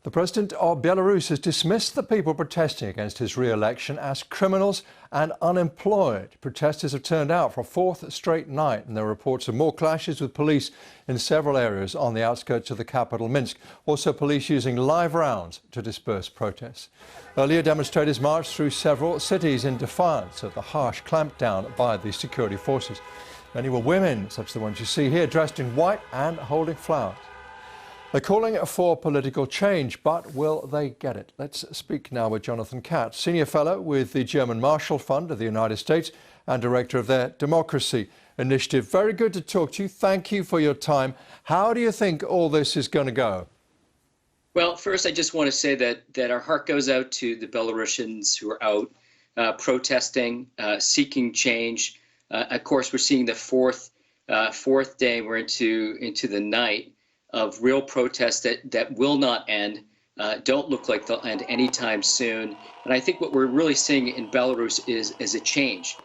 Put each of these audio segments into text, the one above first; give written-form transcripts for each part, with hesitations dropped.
The president of Belarus has dismissed the people protesting against his re-election as criminals and unemployed. Protesters have turned out for a fourth straight night, and there are reports of more clashes with police in several areas on the outskirts of the capital, Minsk. Also, police using live rounds to disperse protests. Earlier, demonstrators marched through several cities in defiance of the harsh clampdown by the security forces. Many were women, such as the ones you see here, dressed in white and holding flowers. They're calling for political change, but will they get it? Let's speak now with Jonathan Katz, Senior Fellow with the German Marshall Fund of the United States and Director of their Democracy Initiative. Very good to talk to you. Thank you for your time. How do you think all this is going to go? Well, first, I just want to say that our heart goes out to the Belarusians who are out protesting, seeking change. Of course, we're seeing the fourth day. We're into the night of real protests that will not end, don't look like they'll end anytime soon. And I think what we're really seeing in Belarus is a change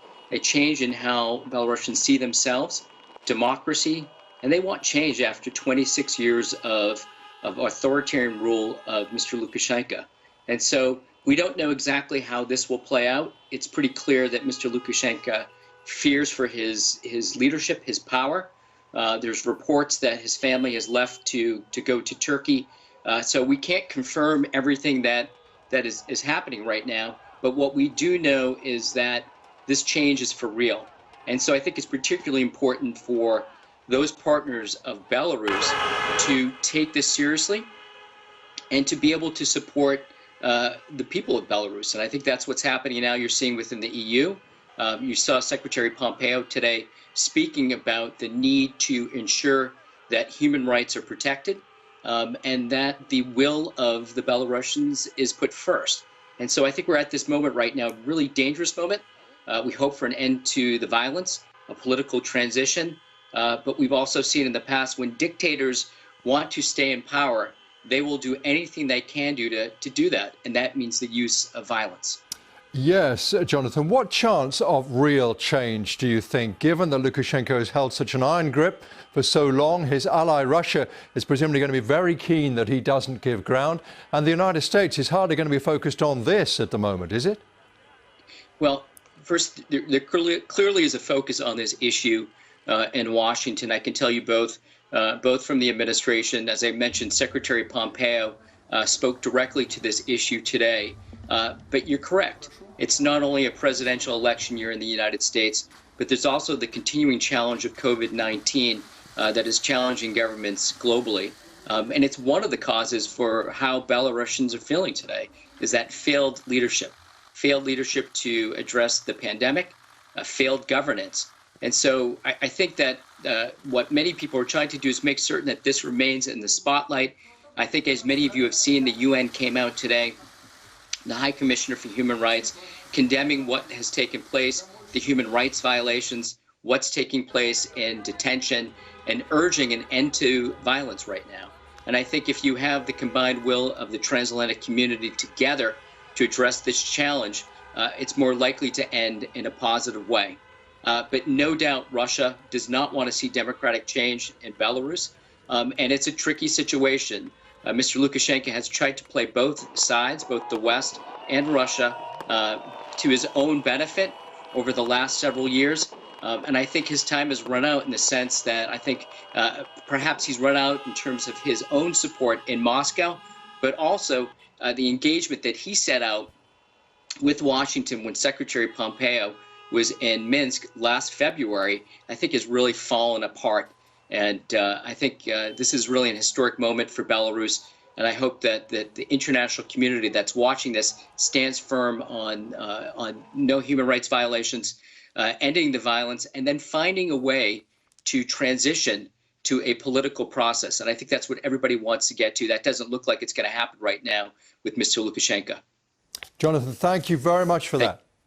in how Belarusians see themselves, democracy, and they want change after 26 years of authoritarian rule of Mr. Lukashenko. And so we don't know exactly how this will play out. It's pretty clear that Mr. Lukashenko fears for his leadership, his power. There's reports that his family has left to go to Turkey. So we can't confirm everything that is happening right now. But what we do know is that this change is for real. And so I think it's particularly important for those partners of Belarus to take this seriously and to be able to support the people of Belarus. And I think that's what's happening now. You're seeing within the EU. You saw Secretary Pompeo today speaking about the need to ensure that human rights are protected and that the will of the Belarusians is put first. And so I think we're at this moment right now, really dangerous moment. We hope for an end to the violence, a political transition. But we've also seen in the past when dictators want to stay in power, they will do anything they can do to do that. And that means the use of violence. Yes, Jonathan, what chance of real change do you think, given that Lukashenko has held such an iron grip for so long? His ally Russia is presumably going to be very keen that he doesn't give ground, and the United States is hardly going to be focused on this at the moment, is it? Well, first, there clearly is a focus on this issue in Washington. I can tell you both from the administration, as I mentioned, Secretary Pompeo spoke directly to this issue today. But you're correct. It's not only a presidential election year in the United States, but there's also the continuing challenge of COVID-19 that is challenging governments globally. And it's one of the causes for how Belarusians are feeling today, is that failed leadership to address the pandemic, failed governance. And so I think that what many people are trying to do is make certain that this remains in the spotlight. I think, as many of you have seen, the UN came out today, the High Commissioner for Human Rights, condemning what has taken place, the human rights violations, what's taking place in detention, and urging an end to violence right now. And I think if you have the combined will of the transatlantic community together to address this challenge, it's more likely to end in a positive way. But no doubt Russia does not want to see democratic change in Belarus, and it's a tricky situation. Mr. Lukashenko has tried to play both sides, both the West and Russia, to his own benefit over the last several years. And I think his time has run out in the sense that I think perhaps he's run out in terms of his own support in Moscow, but also the engagement that he set out with Washington when Secretary Pompeo was in Minsk last February, I think has really fallen apart. And I think this is really an historic moment for Belarus. And I hope that the international community that's watching this stands firm on no human rights violations, ending the violence, and then finding a way to transition to a political process. And I think that's what everybody wants to get to. That doesn't look like it's going to happen right now with Mr. Lukashenko. Jonathan, thank you very much for that.